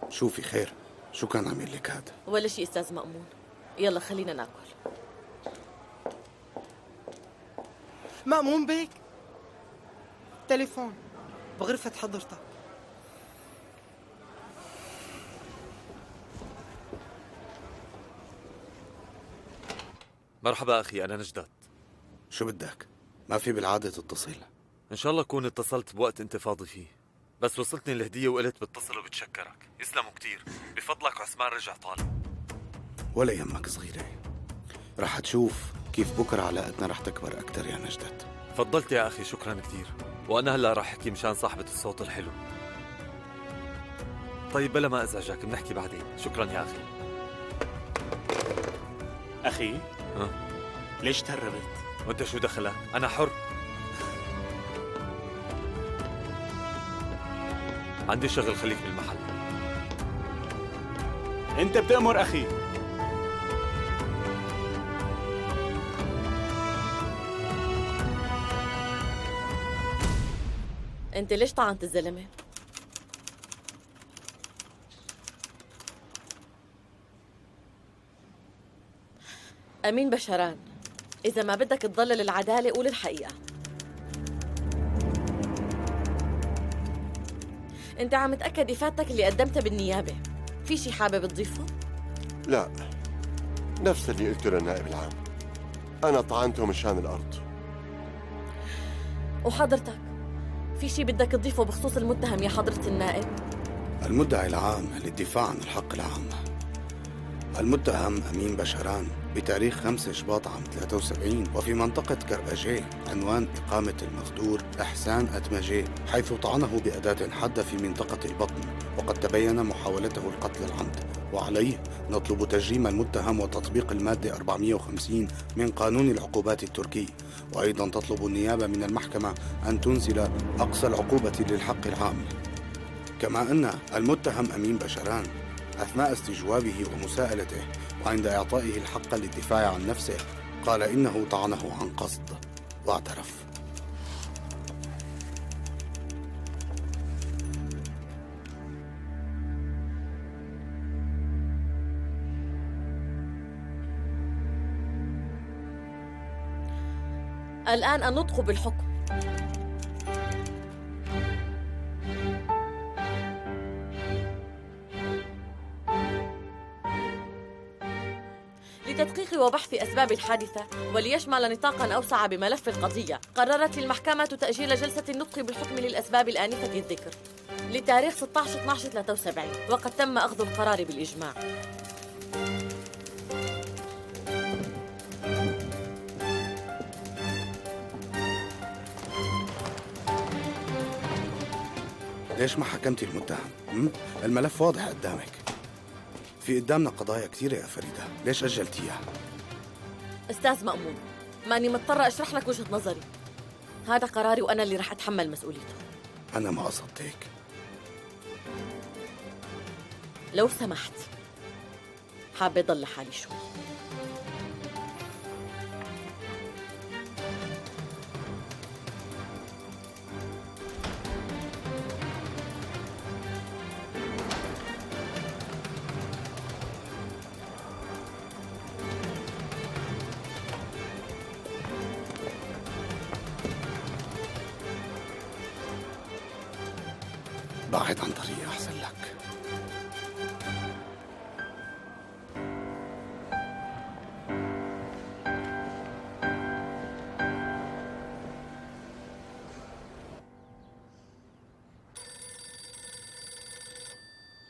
شوفي خير، شو كان عامل لك هذا؟ ولا شيء أستاذ مأمون. يلا خلينا ناكل. مأمون بيك، تليفون بغرفة حضرتك. مرحبا أخي، أنا نجدات. شو بدك؟ ما في بالعادة تتصل؟ إن شاء الله أكون اتصلت بوقت أنت فاضي فيه، بس وصلتني الهدية وقلت بتصل وبتشكرك. يسلموا كتير، بفضلك عثمان رجع طالع. ولا يهمك صغيرة، رح تشوف كيف بكرة علاقتنا رح تكبر أكتر يا نجدت. فضلت يا أخي، شكرا كتير. وأنا هلأ رح أحكي مشان صاحبة الصوت الحلو. طيب بلا ما أزعجك، بنحكي بعدين. شكرا يا أخي. أخي، ها؟ ليش تهربت؟ وأنت شو دخلك؟ أنا حر. عندي شغل، خليك بالمحل. أنت بتأمر أخي. أنت ليش طعنت الزلمة؟ أمين بشران، إذا ما بدك تضلل العدالة قول الحقيقة. أنت عم تأكد إفادتك اللي قدمتها بالنيابة. في شي حابب تضيفه؟ لا، نفس اللي قلته للنائب العام. أنا طعنته مشان الأرض. وحضرتك في شي بدك تضيفه بخصوص المتهم يا حضرة النائب؟ المدعي العام للدفاع عن الحق العام المتهم أمين بشران بتاريخ 5 شباط عام 73 وفي منطقة كرباجيه، عنوان إقامة المغدور إحسان أتمجيه، حيث طعنه بأداة حادة في منطقة البطن، وقد تبين محاولته القتل العمد، وعليه نطلب تجريم المتهم وتطبيق المادة 450 من قانون العقوبات التركي. وأيضا تطلب النيابة من المحكمة أن تنزل أقصى العقوبة للحق العام. كما أن المتهم أمين بشران أثناء استجوابه ومساءلته وعند إعطائه الحق للدفاع عن نفسه قال إنه طعنه عن قصد واعترف. الآن النطق بالحكم. لتدقيق وبحث أسباب الحادثة وليشمل نطاقاً أوسع بملف القضية، قررت المحكمة تأجيل جلسة النطق بالحكم للأسباب الآنفة الذكر لتاريخ 16/12/73، وقد تم أخذ القرار بالإجماع. ليش ما حكمتي المتهم؟ الملف واضح قدامك. في قدامنا قضايا كثيرة يا فريدة، ليش أجلتيها؟ أستاذ مأمون، ماني مضطرة أشرح لك وجهة نظري. هذا قراري وأنا اللي رح أتحمل مسؤوليته. أنا ما قصدت هيك. لو سمحت، حابة ضل لحالي شوي. بعد عن طريقي أحسن لك.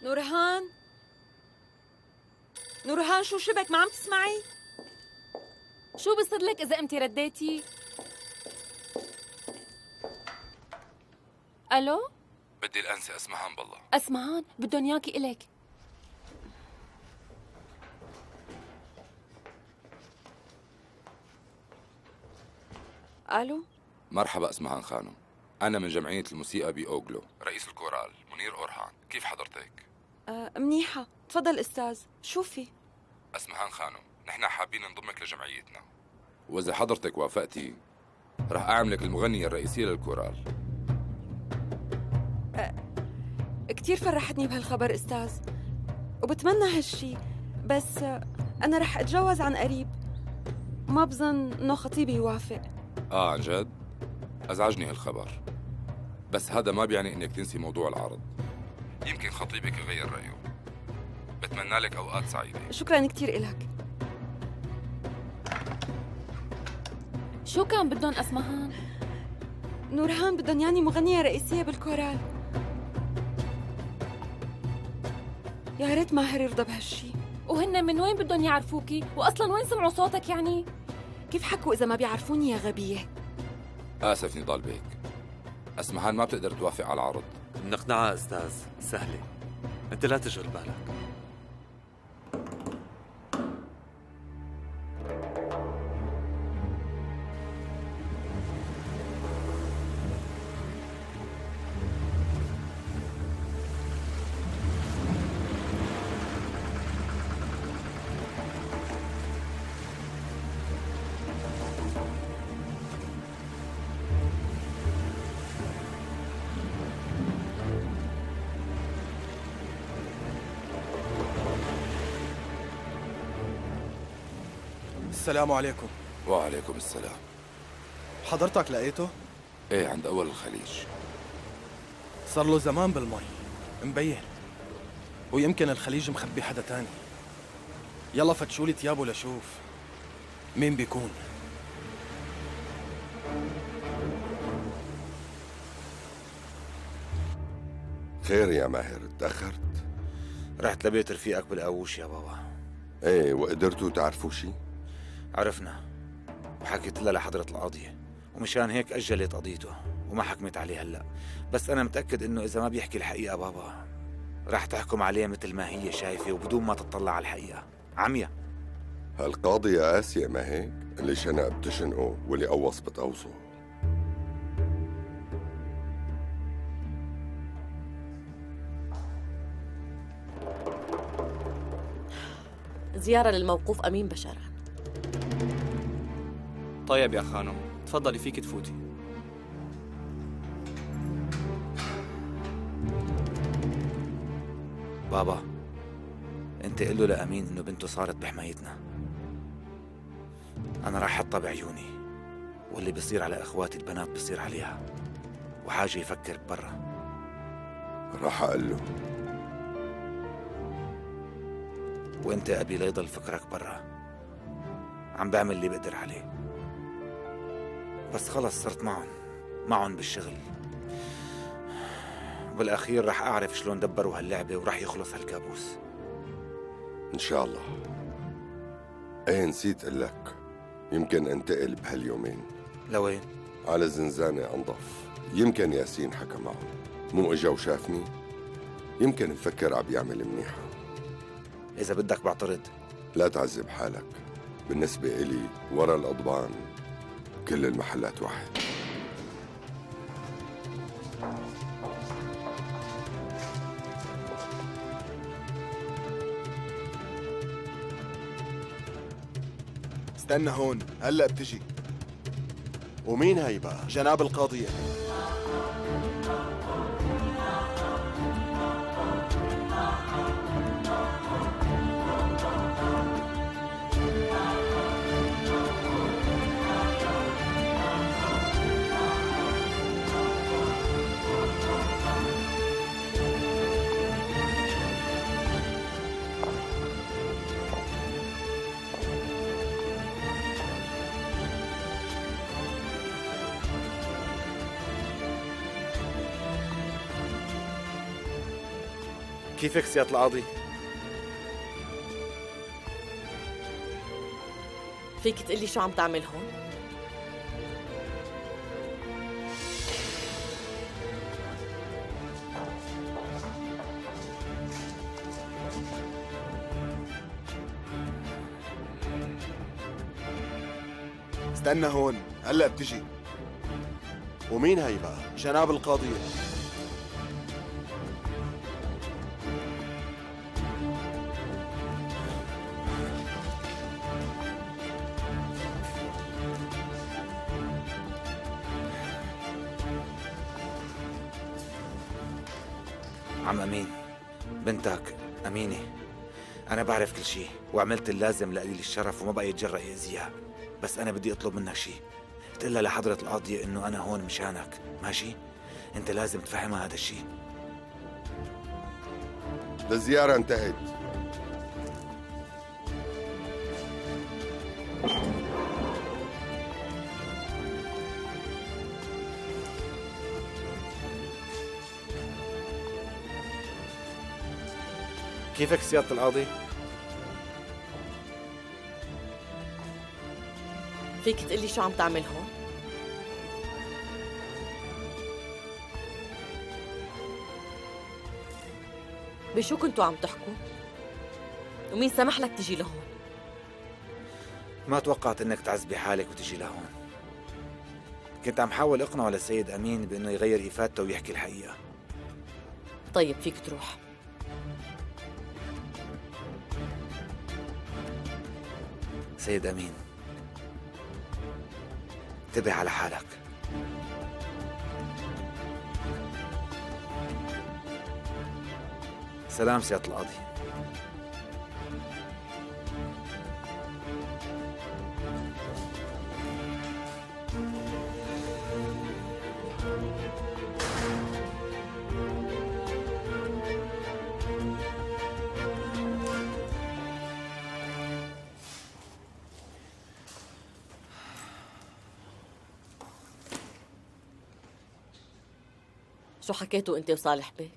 نورهان، نورهان شو شبك؟ ما عم تسمعي؟ شو بصير لك إذا أنت رديتي؟ ألو؟ بدي الأنسة أسمهان بالله. أسمعان بدهم ياكي إلك. الو، مرحبا أسمهان خانم، أنا من جمعية الموسيقى بأوغلو، رئيس الكورال منير أورهان. كيف حضرتك؟ منيحة، تفضل أستاذ، شو في؟ أسمهان خانم، نحن حابين نضمك لجمعيتنا، وإذا حضرتك وافقتي رح أعملك المغنية الرئيسية للكورال. كتير فرحتني بهالخبر أستاذ، وبتمنى هالشي، بس أنا رح أتجوز عن قريب، ما بظن إنه خطيبي يوافق. عن جد؟ أزعجني هالخبر، بس هذا ما بيعني إنك تنسي موضوع العرض. يمكن خطيبك يغير رأيه. بتمنى لك أوقات سعيدة. شكراً كتير إلك. شو كان بدهم أسمهان؟ نورهان بدهم ياني مغنية رئيسية بالكورال. يا ريت ماهر يرضى بهالشي. وهن من وين بدهم يعرفوكي؟ وأصلاً وين سمعوا صوتك يعني؟ كيف حكوا إذا ما بيعرفوني يا غبية؟ آسف نضال بيك، أسمهان ما بتقدر توافق على العرض. نقنعها أستاذ، سهلة، أنت لا تشغل بالك. السلام عليكم. وعليكم السلام. حضرتك لقيته؟ إيه، عند أول الخليج. صار له زمان بالمي، مبين، ويمكن الخليج مخبي حدا تاني. يلا فتشولي تيابه لشوف مين بيكون. خير يا ماهر، تأخرت؟ رحت لبيت رفيقك بالقاووش يا بابا. ايه، وقدرتوا تعرفوا شي؟ عرفنا، وحكيت لها لحضرة القاضية، ومشان هيك أجلت قضيته وما حكمت عليه هلأ. بس أنا متأكد إنه إذا ما بيحكي الحقيقة بابا راح تحكم عليه مثل ما هي شايفة وبدون ما تطلع على الحقيقة، عمية. هالقاضية قاسية ما هيك؟ اللي شنق بتشنقه واللي قوص بتقوصه. زيارة للموقوف أمين بشران. طيب يا خانم، تفضلي فيك تفوتي. بابا، أنت قل له لأمين إنه بنته صارت بحمايتنا. أنا راح أحطها بعيوني، واللي بيصير على إخواتي البنات بيصير عليها، وحاجة يفكر برا. راح أقول له. وأنت يا أبي لا يضل فكرك برا، عم بعمل اللي بقدر عليه. بس خلص صرت معهم بالشغل، وبالأخير رح أعرف شلون دبروا هاللعبة ورح يخلص هالكابوس إن شاء الله. ايه، نسيت أقول لك، يمكن انتقل بهاليومين. لوين؟ على الزنزانة أنظف. يمكن ياسين حكى معه، مو إجا وشافني. يمكن مفكر عم يعمل منيحة. إذا بدك بعترض. لا تعذب حالك، بالنسبة إلي ورا القضبان كل المحلات واحد. استنى هون، هلا بتجي. ومين هي بقى؟ جناب القاضية. كيفك سيادة القاضي؟ فيك تقلي شو عم تعمل هون؟ استنى هون، هلا بتجي. ومين هي بقى؟ جناب القاضية. عم أمين، بنتك أمينة، أنا بعرف كل شيء وعملت اللازم لقليل الشرف وما بقى يتجرأ يأذيها، بس أنا بدي أطلب منك شيء، تقلها لحضرة القاضية إنه أنا هون مشانك، ماشي؟ أنت لازم تفهمها هذا الشيء. الزيارة انتهت. كيفك سيادة القاضي؟ فيك تقلي شو عم تعمل هون؟ بشو كنتوا عم تحكوا؟ ومين سمح لك تجي لهون؟ ما توقعت إنك تعذبي حالك وتجي لهون. كنت عم حاول أقنعه للسيد أمين بإنه يغير إفادته ويحكي الحقيقة. طيب فيك تروح. سيد أمين، انتبه على حالك. سلام سيادة القاضي. شو حكيتوا انت وصالح بيك؟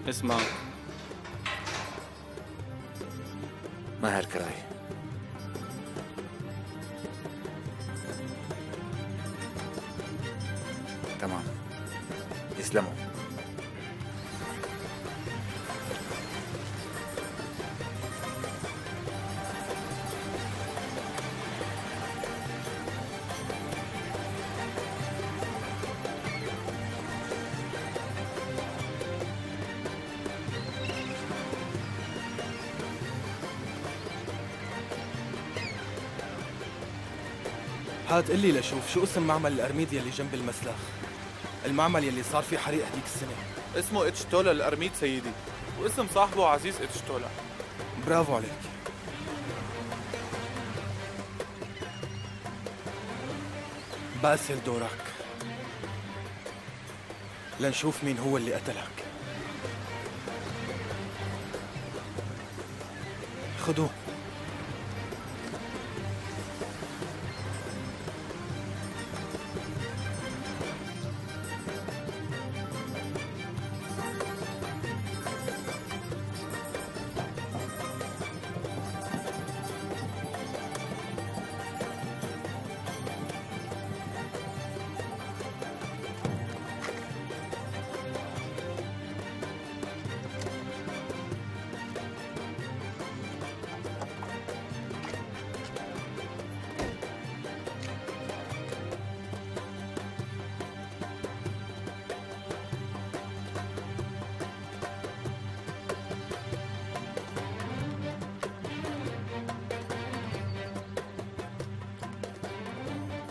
اسمع، ماهر كراي. تمام، يسلموا. هات قلي لشوف شو اسم معمل الأرميد يلي جنب المسلخ، المعمل يلي صار فيه حريق هديك السنة. اسمه اتشتولا الأرميد سيدي، واسم صاحبه عزيز اتشتولا. برافو عليك. باسل دورك لنشوف مين هو اللي قتلك. خدوه.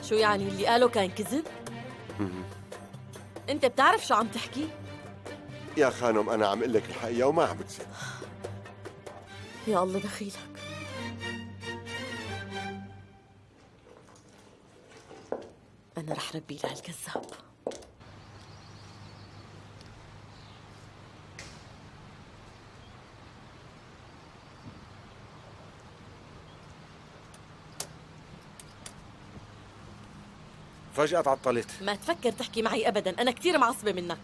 شو يعني اللي قاله كان كذب؟ انت بتعرف شو عم تحكي؟ يا خانم أنا عم أقول لك الحقيقة وما عم بتصدق. يا الله دخيلك. أنا رح ربي لها الكذاب. وفجأة تعطلت. ما تفكر تحكي معي أبدا، أنا كتير معصبة منك.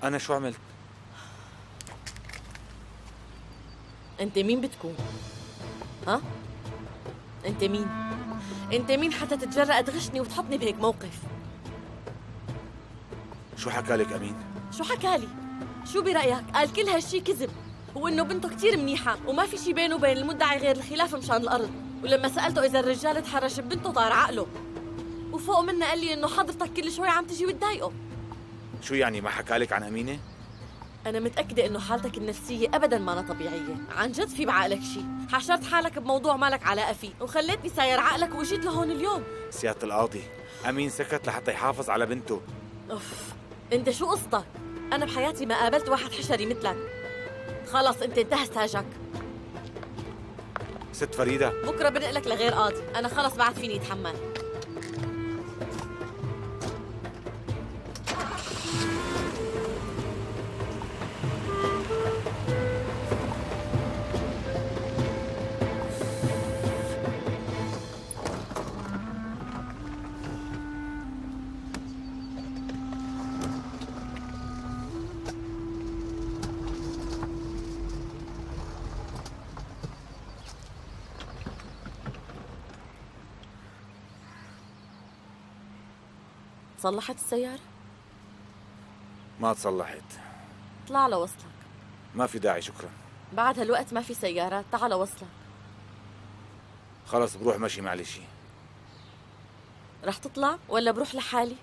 أنا شو عملت؟ أنت مين بتكون؟ ها؟ أنت مين؟ أنت مين حتى تتجرأ تغشني وتحطني بهيك موقف؟ شو حكالك أمين؟ شو حكالي؟ شو برأيك؟ قال كل هالشي كذب، وإنه بنته كتير منيحة وما في شي بينه وبين المدعي غير الخلاف مشان الأرض، ولما سألته إذا الرجال تحرش ببنته طار عقله، وفوق منه قال لي إنه حضرتك كل شوي عم تجي وتضايقه. شو يعني ما حكالك عن أمينة؟ أنا متأكدة إنه حالتك النفسية أبداً ما طبيعية، عن جد في بعقلك شي، حشرت حالك بموضوع مالك علاقة فيه، وخليتني ساير عقلك وجيت لهون اليوم. سيادة القاضي، أمين سكت لحتى يحافظ على بنته. أوف، أنت شو قصتك؟ أنا بحياتي ما قابلت واحد حشري مثلك. خلص أنت انتهى ستاجك. ست فريدة، بكرة بنقلك لغير قاضي، أنا خلص بعد فيني أتحمل. صلحت السيارة؟ ما تصلحت. اطلع لوصلك. ما في داعي شكرا. بعد هالوقت ما في سيارات، تعال وصلك. خلص بروح مشي معلش. رح تطلع ولا بروح لحالي؟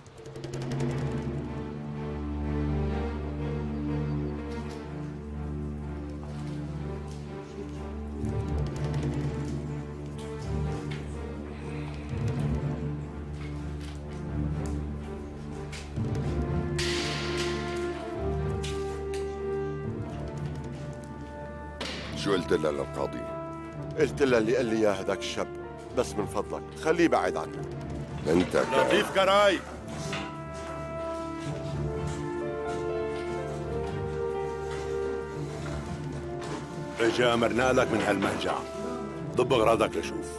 شو قلت لها للقاضي؟ قلت لها اللي قال لي اياه هداك الشاب، بس من فضلك خليه بعيد عنك. انت لطيف كراي، اجى امرنا لك من هالمهجع، ضب اغراضك لشوف.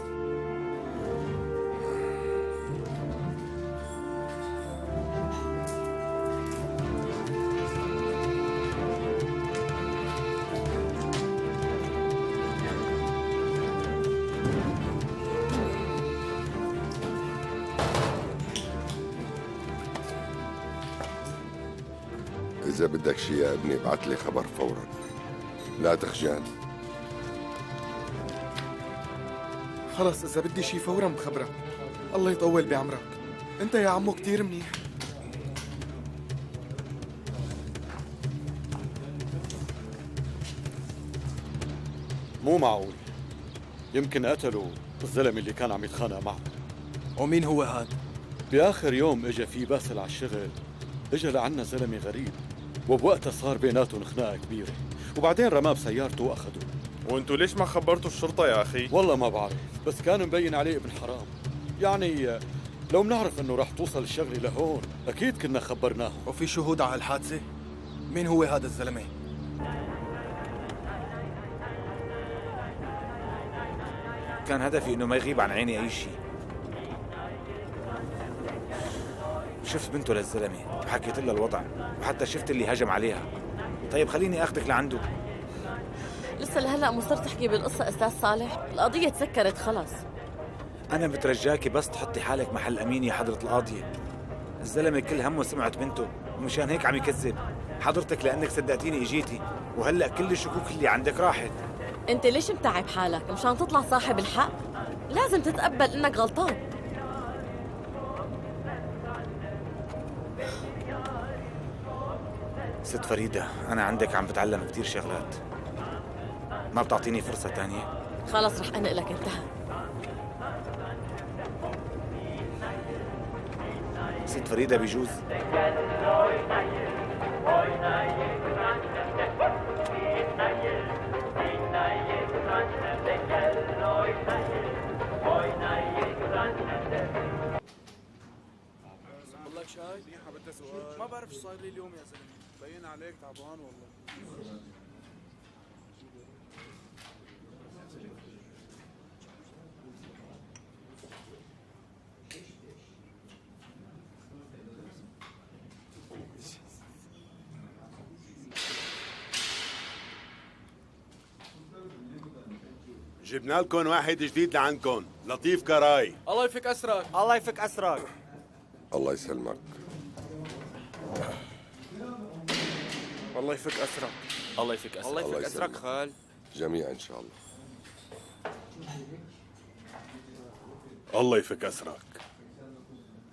إذا بدك شي يا ابني ابعت لي خبر فورا، لا تخجل. خلص إذا بدي شي فورا بخبرك. الله يطول بعمرك، أنت يا عمو كتير منيح. مو معقول، يمكن قتلوا الزلمة اللي كان عم يتخانق معه. ومين هو هاد؟ بآخر يوم اجى في باسل على الشغل، اجى لعنا زلمة غريب، وبوقتها صار بيناتهم خناقة كبيرة، وبعدين رماه بسيارته واخذوه. وانتوا ليش ما خبرتوا الشرطة يا أخي؟ والله ما بعرف، بس كان مبين عليه ابن حرام. يعني لو بنعرف انه رح توصل الشغلة لهون اكيد كنا خبرناه. وفي شهود على الحادثة؟ مين هو هذا الزلمة؟ كان هدفي انه ما يغيب عن عيني اي شيء. شفت بنته للزلمة وحكيت لها الوضع، وحتى شفت اللي هجم عليها. طيب خليني اخذك لعنده. لسه لهلا مصر تحكي بالقصة أستاذ صالح؟ القضية تسكرت خلص. أنا بترجاكي بس تحطي حالك محل أمين يا حضرة القاضية. الزلمة كل همه سمعة بنته، ومشان هيك عم يكذب. حضرتك لأنك صدقتيني إجيتي، وهلأ كل الشكوك اللي عندك راحت. أنت ليش متعب حالك؟ مشان تطلع صاحب الحق؟ لازم تتقبل إنك غلطان. ست فريدة، أنا عندك عم بتعلم كتير شغلات، ما بتعطيني فرصة تانية؟ خلص رح أنقلك، انتهى. ست فريدة بيجوز شاي؟ ما بعرف ايش صاير لي اليوم يا زلمه، باين عليك تعبان والله. جبنا لكم واحد جديد لعندكم، لطيف كراي. الله يفك اسرك. الله يفك اسرك. الله يسلمك. الله يفك اسرك. الله يفك اسرك. الله يفك أسرك خال. جميعا إن شاء الله. الله يفك أسرك.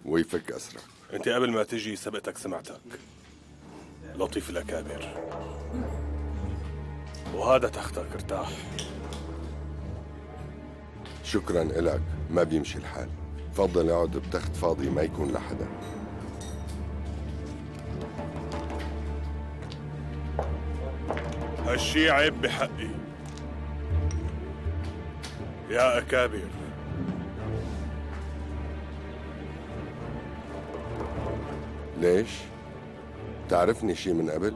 ويفك أسرك. أنت قبل ما تجي سبقتك سمعتك. لطيف الأكابر. وهذا تختك ارتاح. شكرا إلك، ما بيمشي الحال. تفضل اقعد بتخت فاضي ما يكون لحدا. هالشي عيب بحقي يا أكابر. ليش؟ تعرفني شي من قبل؟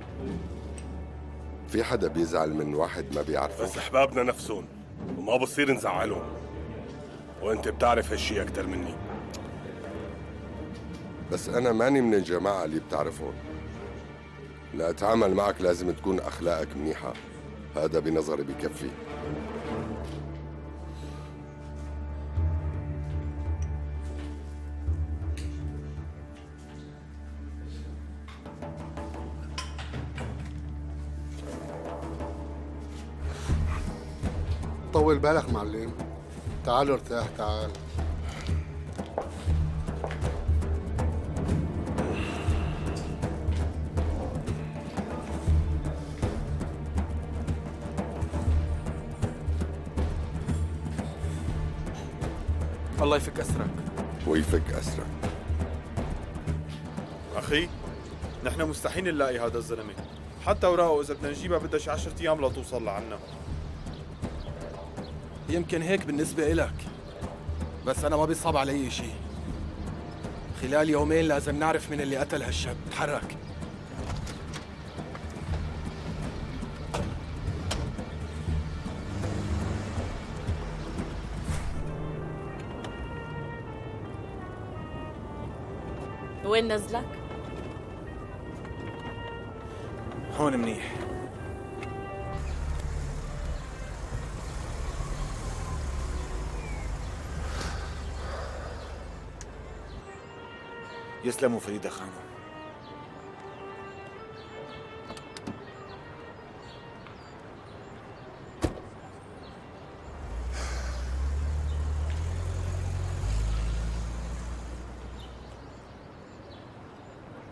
في حدا بيزعل من واحد ما بيعرفه؟ بس أحبابنا نفسهم وما بصير نزعلهم، وأنت بتعرف هالشي أكتر مني. بس أنا ماني من الجماعة اللي بتعرفهم. لأتعامل معك لازم تكون أخلاقك منيحة، هذا بنظري بكفي. طول بالك معلم. تعال ارتاح تعال. الله يفك اسرك. ويفك أسرك. اخي نحن مستحيل نلاقي هذا الزلمه، حتى اوراقه اذا بدنا نجيبها بدها شي 10 ايام لتوصل لعنا. يمكن هيك بالنسبة إلك، بس أنا ما بيصعب علي شيء. خلال يومين لازم نعرف من اللي قتل هالشاب. تحرك. وين نزلك؟ هون منيح. يسلموا فريدة خانم.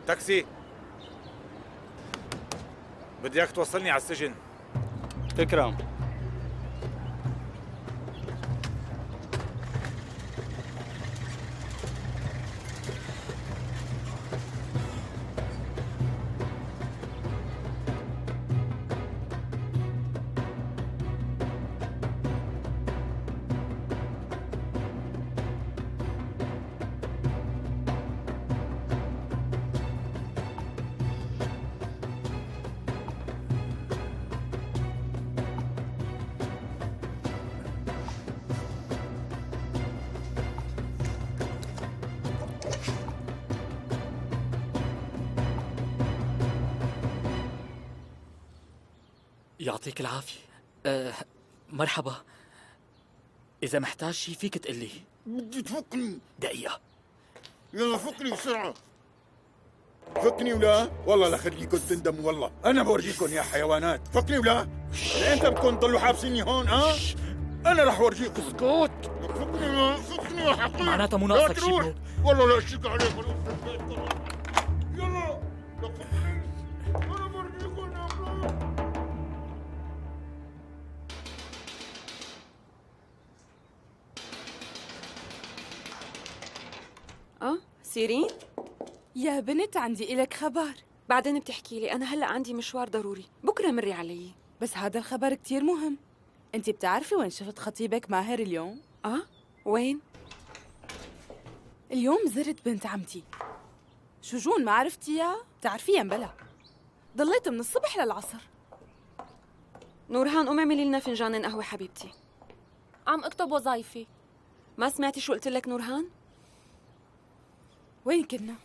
تاكسي، بدي اياك توصلني على السجن. تكرم. يعطيك العافية. مرحبا. إذا محتاج شي فيك تقلي. بدي تفكني. دقيقة. يلا فكني بسرعة. فكني ولا؟ والله لخليكم تندموا والله. أنا بورجيكم يا حيوانات. فكني ولا؟ لأنت بدكم تضلوا حابسيني هون أنا رح ورجيكم. اسكت. فكني ولا؟ فكني يا حقير. معناتها مو ناقصك شي بنوب. والله لا أشك عليك. يلا. أنا بورجيكم يا أبلاد. سيرين؟ يا بنت عندي إلك خبر. بعدين بتحكي لي، أنا هلأ عندي مشوار ضروري، بكرة مري علي. بس هذا الخبر كتير مهم. أنت بتعرفي وين شفت خطيبك ماهر اليوم؟ وين؟ اليوم زرت بنت عمتي شجون، ما عرفتيها؟ بتعرفيها مبلا. ضليت من الصبح للعصر. نورهان قومي اعملي لنا فنجان قهوة حبيبتي. عم اكتب وظايفي. ما سمعتي شو قلت لك نورهان؟ وين كنا؟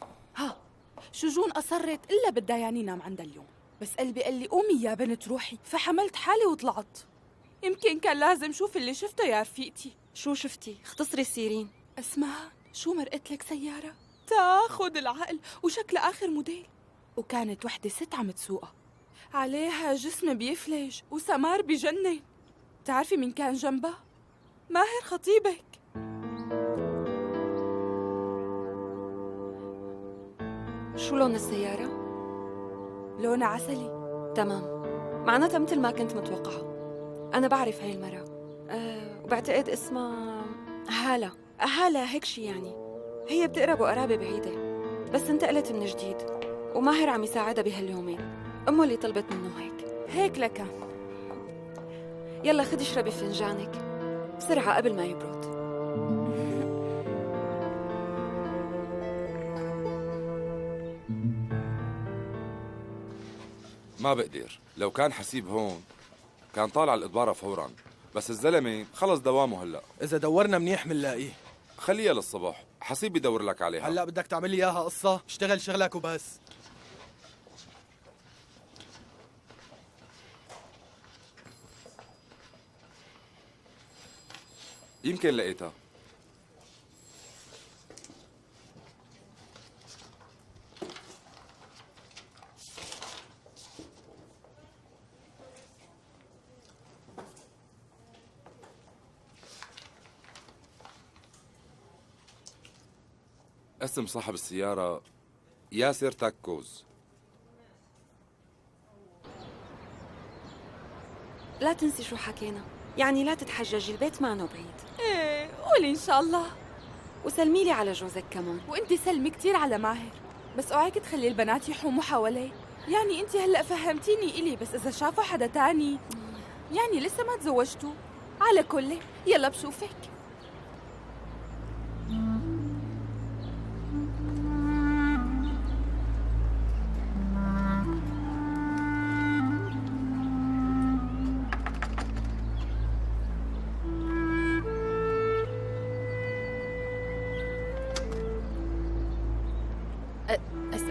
شجون أصرت إلا بدها ياني نام عندها اليوم، بس قلبي قال لي قومي يا بنت روحي، فحملت حالي وطلعت. يمكن كان لازم شوف اللي شفته يا رفيقتي. شو شفتي؟ اختصري السيرين. اسمها شو مرقت لك سيارة تاخد العقل وشكلها آخر موديل، وكانت وحدة ست عم تسوقها، عليها جسم بيفلج وسمار بجنن. تعرفي مين كان جنبها؟ ماهر خطيبك. شو لون السيارة؟ لونها عسلي. تمام، معناتها مثل ما كنت متوقعة. أنا بعرف هاي المرة، وبعتقد اسمها هالة. هالة هيك شي يعني. هي بتقرب وقرابة بعيدة، بس انتقلت من جديد، وماهر عم يساعدها بهاليومين. أمه اللي طلبت منه هيك لك. يلا خدي اشربي فنجانك بسرعة قبل ما يبرد. ما بقدر، لو كان حسيب هون كان طالع الإدبارة فورا، بس الزلمة خلص دوامه هلا. إذا دورنا منيح منلاقيه. خليها للصبح، حسيب بدور لك عليها. هلا بدك تعمل لي اياها قصة؟ اشتغل شغلك وبس. يمكن لقيتها. اسم صاحب السيارة ياسر تاكوز. لا تنسي شو حكينا، يعني لا تتحججي، البيت معنا بعيد. ايه قولي ان شاء الله. وسلمي لي على جوزك كمان. وانت سلمي كتير على ماهر، بس اوعيك تخلي البنات يحوموا حواليه. يعني انت هلا فهمتيني الي، بس اذا شافوا حدا تاني يعني لسه ما تزوجتوا. على كل يلا بشوفك.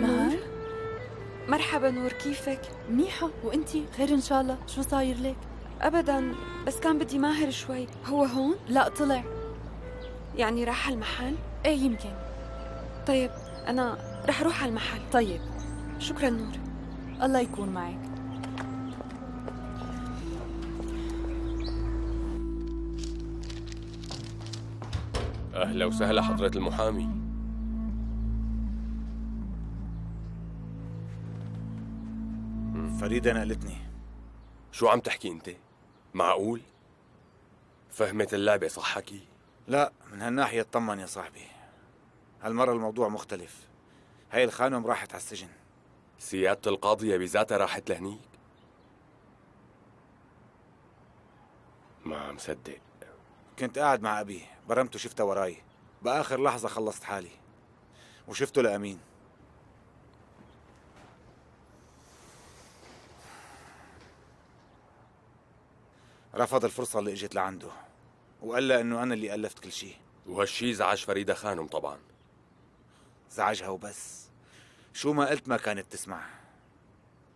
نور. مرحبا نور، كيفك؟ منيحة، وانتي خير ان شاء الله؟ شو صاير لك؟ ابدا، بس كان بدي ماهر شوي. هو هون؟ لا طلع. يعني راح على المحل؟ ايه يمكن. طيب انا رح اروح على المحل. طيب شكرا نور. الله يكون معك. أهلا وسهلا حضرة المحامي. فريدة نقلتني. شو عم تحكي أنت؟ معقول؟ فهمت اللعبة صح حكي؟ لا، من هالناحية اطمن يا صاحبي. هالمرة الموضوع مختلف. هاي الخانم راحت على السجن. سيادة القاضية بذاتها راحت لهنيك؟ ما عم صدق. كنت قاعد مع أبي، برمته شفته وراي، بآخر لحظة خلصت حالي وشفته لأمين. رفض الفرصة اللي اجت لعنده وقال لها انه انا اللي ألفت كل شيء. وهالشي زعج فريدة خانم طبعا. زعجها وبس، شو ما قلت ما كانت تسمع،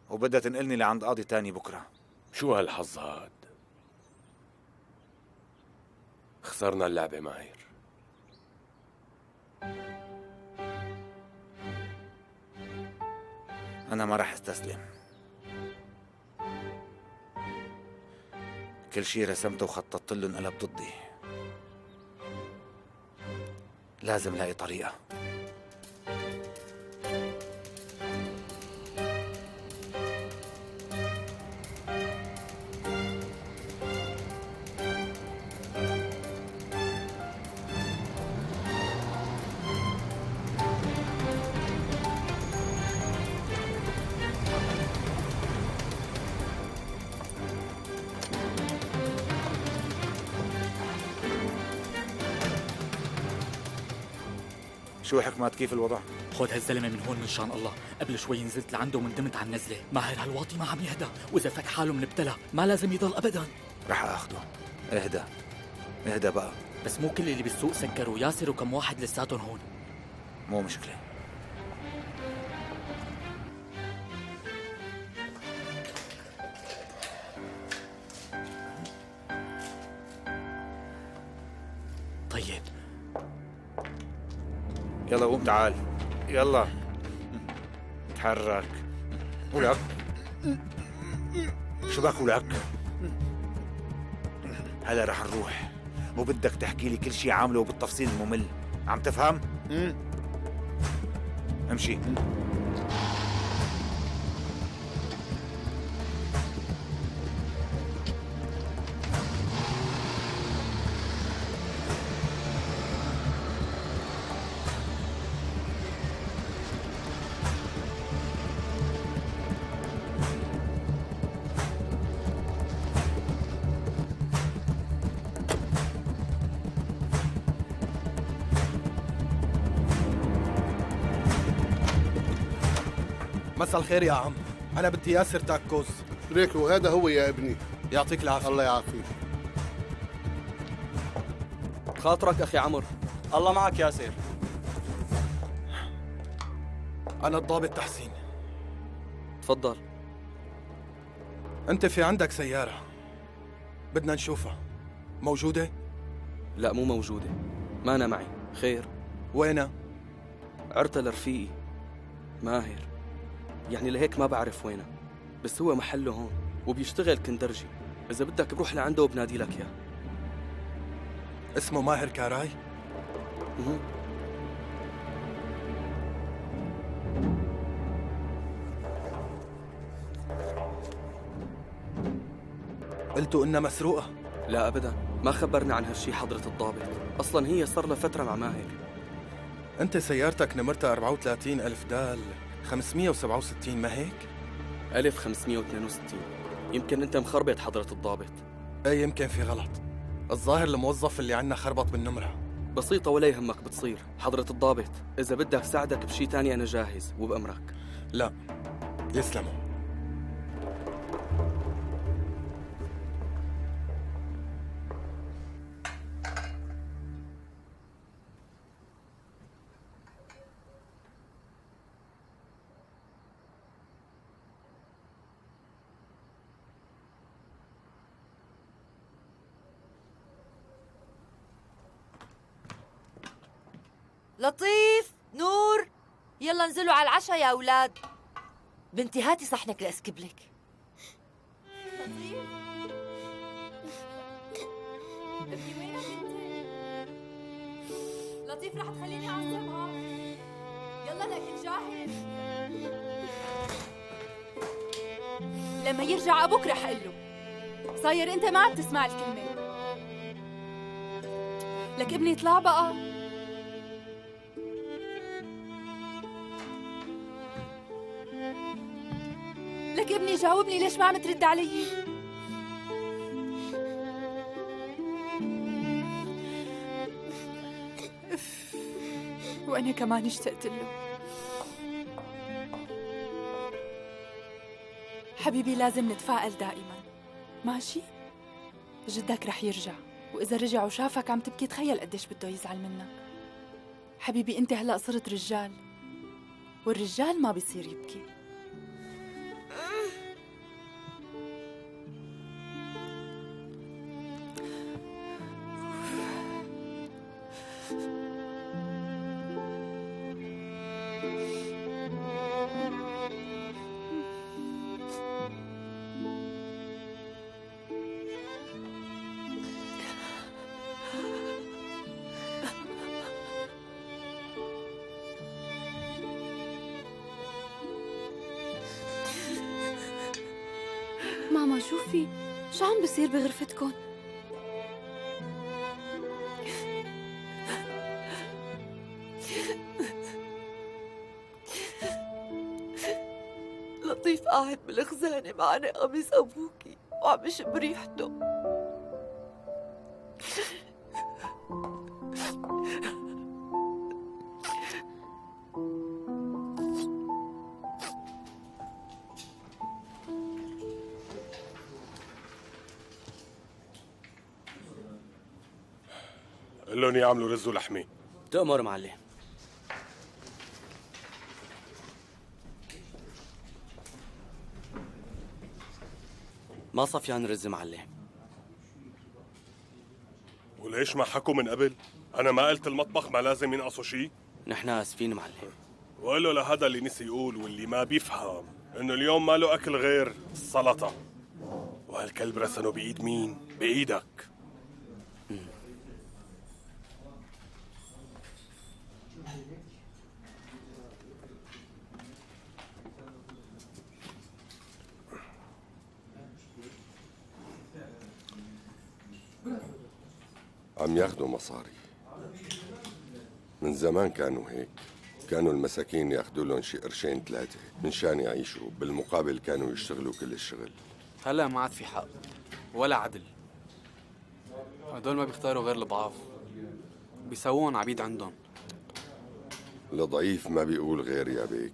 وبدها تنقلني لعند قاضي تاني بكرة. شو هالحظ هاد؟ خسرنا اللعبة ماهر. أنا ما راح استسلم. كل شي رسمته وخططت له انقلب ضدي. لازم لاقي طريقة. شو حكمت كيف الوضع؟ خذ هالزلمه من هون من شان الله. قبل شوي نزلت لعنده وندمت على النزله. ماهر هالواطي ما عم يهدى، واذا فك حاله من ابتلى ما لازم يضل ابدا. رح اخده. اهدى اهدى بقى. بس مو كل اللي بالسوق سكروا، ياسر وكم واحد لساتهم هون. مو مشكله. يلا قوم تعال، يلا تحرك. ولك شو بك ولك؟ هلا رح نروح وبدك تحكي لي كل شي عامله بالتفصيل الممل، عم تفهم؟ امشي. مساء الخير يا عم، أنا بدي ياسر تاكوز. ريكو هذا هو يا ابني. يعطيك العافية. الله يعافيك. خاطرك أخي عمر. الله معك ياسر. أنا الضابط تحسين. تفضل. أنت في عندك سيارة بدنا نشوفها، موجودة؟ لا مو موجودة، ما أنا معي. خير؟ وينها؟ عرتها لرفيقي ماهر، يعني لهيك ما بعرف وينه، بس هو محله هون وبيشتغل كندرجي. إذا بدك بروح لعنده وبنادي لك إياه. اسمه ماهر كاراي؟ قلتوا إنها مسروقة؟ لا أبدا، ما خبرنا عن هالشي حضرة الضابط. أصلا هي صار لها فترة مع ماهر. أنت سيارتك نمرتها 34,000 دال 567 ما هيك؟ 1562. يمكن أنت مخربط حضرة الضابط. ايه يمكن في غلط. الظاهر الموظف اللي عنا خربط بالنمرة. بسيطة ولا يهمك بتصير حضرة الضابط. إذا بدك ساعدك بشي تاني أنا جاهز وبأمرك. لا يسلموا. لطيف، نور، يلا انزلوا على العشاء يا أولاد. بنتي هاتي صحنك لأسكب لك. لطيف، ابني وينك انت؟ لطيف رح تخليني أعصبها. يلا لكن جاهز. لما يرجع أبوك رح أقول له. صاير أنت ما عم تسمع الكلمة. لك ابني اطلع بقى. لك ابني جاوبني، ليش ما عم ترد علي؟ وأنا كمان اشتقت له. حبيبي لازم نتفائل دائما، ماشي؟ جدك رح يرجع، وإذا رجع وشافك عم تبكي تخيل قديش بده يزعل منك. حبيبي أنت هلأ صرت رجال، والرجال ما بيصير يبكي. ماما شو في؟ شو عم بصير بغرفتكن؟ لطيف قاعد بالخزانة معنا قميص أبوكي وعم يشم ريحته. قل لهم يعملوا رز ولحمه. تأمر معلم. ما صفيان رز معلم. وليش ما حكوا من قبل؟ أنا ما قلت المطبخ ما لازم ينقصوا شيء؟ نحن آسفين معلم. وقول له لهذا اللي نسي يقول واللي ما بيفهم انه اليوم ما له اكل غير السلطه. وهالكلب رسنه بايد مين؟ بايدك. عم ياخدوا مصاري. من زمان كانوا هيك، كانوا المساكين ياخدوا لهم شي قرشين 3 من شان يعيشوا، بالمقابل كانوا يشتغلوا كل الشغل. هلا ما عاد في حق ولا عدل. هدول ما بيختاروا غير الضعاف، بيسوون عبيد عندهم. الضعيف ما بيقول غير يا بيك.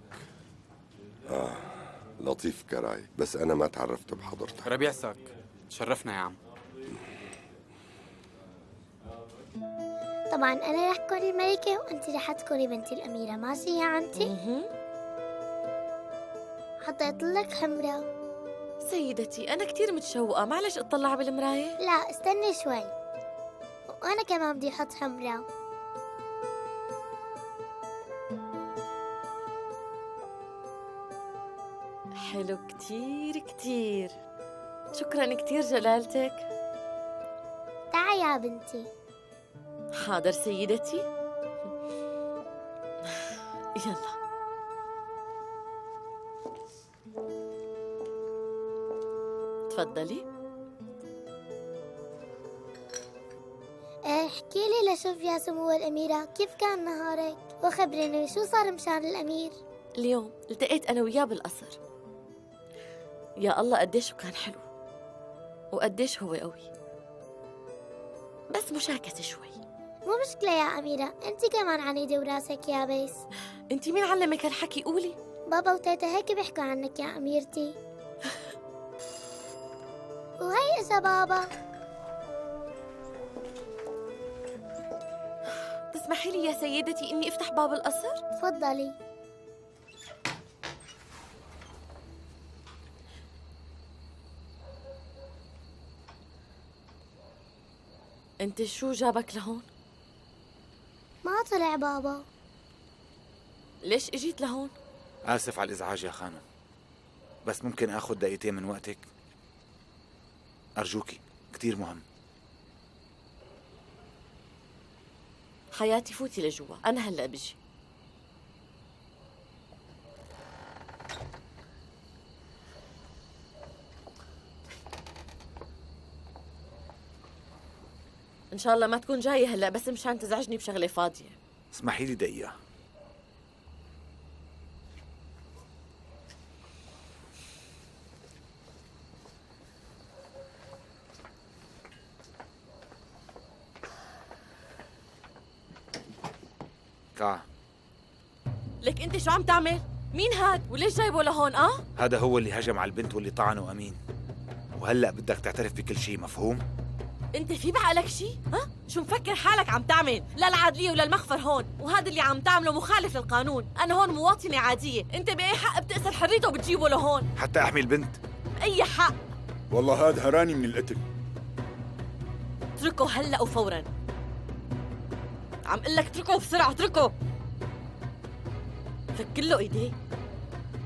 لطيف كراي، بس أنا ما تعرفت بحضرتك. ربيع ساك، تشرفنا يا عم. طبعا أنا رح تكوني الملكة وأنت رح تكوني بنتي الأميرة، ماشي يا عمتي؟ حطيت لك حمرة. سيدتي أنا كتير متشوقة، معلش اطلع بالمراية؟ لا استني شوي، وأنا كمان بدي أحط حمرة. حلو كتير كتير، شكرا كتير جلالتك. تعي يا بنتي. حاضر سيدتي. يلا تفضلي. احكي لي لشوف يا سمو الأميرة، كيف كان نهارك؟ وخبريني شو صار مشان الأمير؟ اليوم التقيت أنا وياه بالقصر. يا الله قديش كان حلو وقديش هو قوي، بس مشاكسة شوي. مو مشكلة يا أميرة، أنت كمان عنيدة وراسك يابس. أنت مين علمك هالحكي؟ قولي. بابا وتيتا هيك بيحكوا عنك يا أميرتي. وهي إجا بابا. تسمحي لي يا سيدتي إني أفتح باب القصر؟ تفضلي. أنت شو جابك لهون؟ ما طلع بابا. ليش اجيت لهون؟ آسف على الإزعاج يا خانم، بس ممكن آخذ دقيقتين من وقتك؟ أرجوكي، كتير مهم. حياتي فوتي لجوا، أنا هلأ بجي. إن شاء الله ما تكون جاية هلأ، بس مشان تزعجني بشغلة فاضية. اسمحي لي دقيقة. لك أنت شو عم تعمل؟ مين هاد؟ وليش جايبه لهون؟ هذا هو اللي هجم على البنت واللي طعنه أمين، وهلأ بدك تعترف بكل شيء، مفهوم؟ أنت في بعقلك شي؟ شو مفكر حالك عم تعمل؟ لا العدلية ولا المخفر هون، وهذا اللي عم تعمله مخالف للقانون. أنا هون مواطنة عادية، أنت بأي حق بتأسر حريته وبتجيبه لهون؟ حتى أحمي البنت؟ بأي حق؟ والله هذا هراني من القتل. اتركه هلأ وفورا. عم قل لك اتركه بسرعة، اتركه. فك له ايديه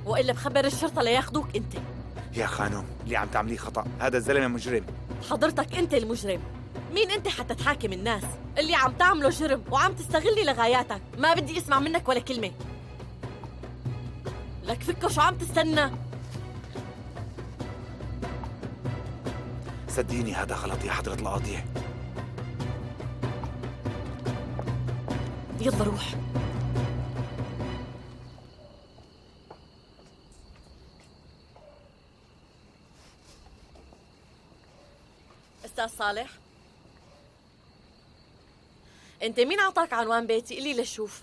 والا بخبر الشرطة لياخذوك انت. يا خانم اللي عم تعمليه خطأ، هذا الزلمة مجرم. حضرتك انت المجرم. مين انت حتى تحاكم الناس؟ اللي عم تعمله جرم وعم تستغلي لغاياتك. ما بدي اسمع منك ولا كلمة. لك فكه، شو عم تستنى؟ صدقيني هذا غلط يا حضرة القاضية. يلا روح. أستاذ صالح، أنت مين أعطاك عنوان بيتي؟ قلي لشوف.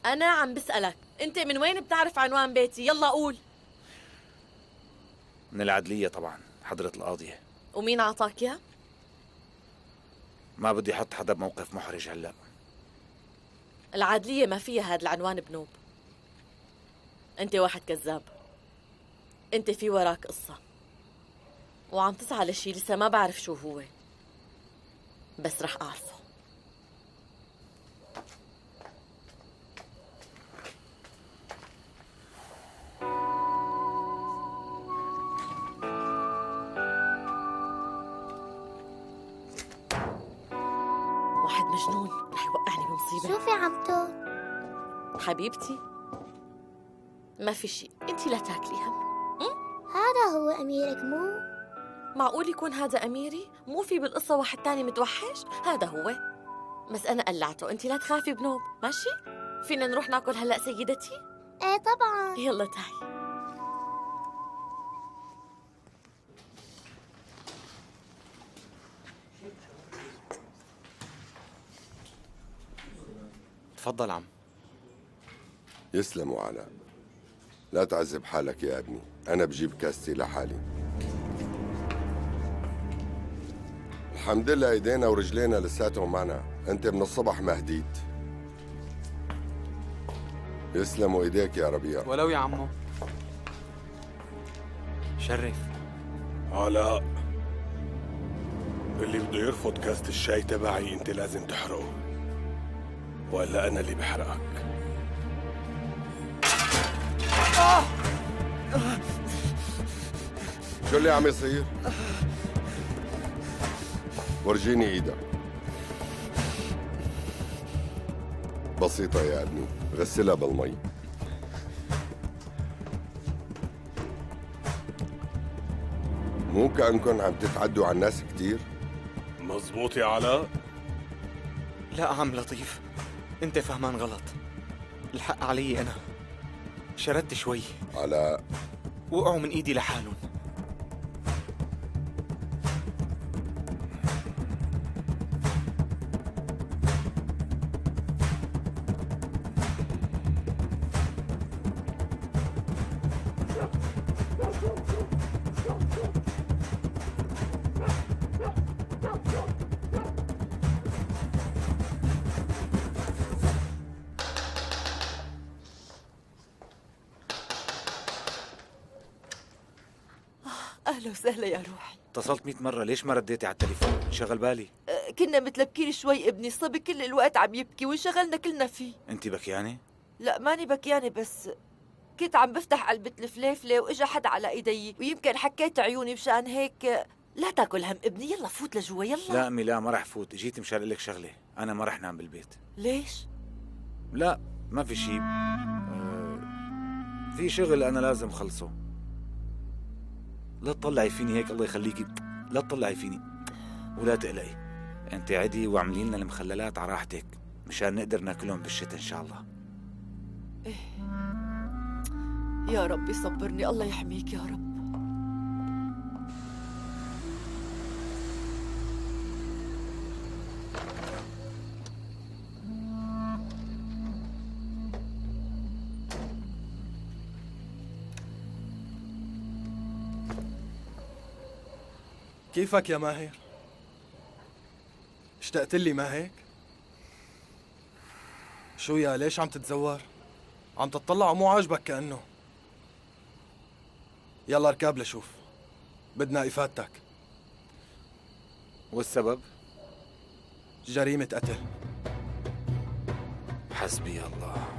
أنا عم بسألك، أنت من وين بتعرف عنوان بيتي؟ يلا قول. من العدلية طبعا حضرة القاضية. ومين أعطاك إياه؟ ما بدي أحط حدا بموقف محرج هلأ. العدلية ما فيها هذا العنوان بنوب. أنت واحد كذاب. أنت في وراك قصة وعم تسعى لشي لسه ما بعرف شو هو، بس رح أعرفه. مجنون، رح يوقعني بمصيبة. شوفي عمتو حبيبتي ما في شيء، انت لا تاكلي هم. هذا هو أميرك مو؟ معقول يكون هذا أميري؟ مو في بالقصة واحد تاني متوحش؟ هذا هو، بس أنا قلعته. انت لا تخافي بنوب، ماشي؟ فينا نروح ناكل هلأ سيدتي؟ ايه طبعا. يلا تعي. تفضل عم. يسلموا علاء، لا تعذب حالك يا ابني، أنا بجيب كاستي لحالي. الحمد لله ايدينا ورجلينا لساتهم معنا، انت من الصبح ما هديت. يسلموا ايديك يا ربيع. ولو يا عمو. شرف. علاء، اللي بده يرفض كاسة الشاي تبعي انت لازم تحرقه، ولا انا اللي بحرقك. شو اللي عم يصير؟ ورجيني ايدك. بسيطة يا ابني، غسلها بالمي. مو كأنكم عم تتعدوا على الناس كتير؟ مزبوط يا علاء؟ لا عم لطيف، انت فهمان غلط. الحق علي انا، شردت شوي. علاء، وقعوا من ايدي لحالهم. أهلا وسهلا يا روحي. اتصلت 100 مرة، ليش ما رديتي على التليفون؟ انشغل بالي. كنا متلبكين شوي ابني، الصبي كل الوقت عم يبكي وانشغلنا كلنا فيه. انت بكيانة؟ لا ماني بكيانة، بس كنت عم بفتح علبة الفليفلة واجا حدا على ايدي ويمكن حكيت عيوني، مشان هيك لا تاكل هم ابني، يلا فوت لجوا يلا. لا امي لا، ما رح فوت، جيت مشان اقول لك شغلة، أنا ما رح نام بالبيت. ليش؟ لا ما في شيء، في شغل أنا لازم خلصه. لا تطلعي فيني هيك الله يخليكي، لا تطلعي فيني ولا تقلقي. انت عدي واعملي لنا المخللات على راحتك مشان نقدر ناكلهم بالشتاء ان شاء الله. إيه. يا ربي صبرني، الله يحميك يا رب. كيفك يا ماهر؟ اشتقت لي ما هيك؟ شو يا ليش عم تتزور؟ عم تطلع ومو عاجبك كأنه. يلا اركب لشوف، بدنا إفادتك. والسبب؟ جريمة قتل. حسبي الله.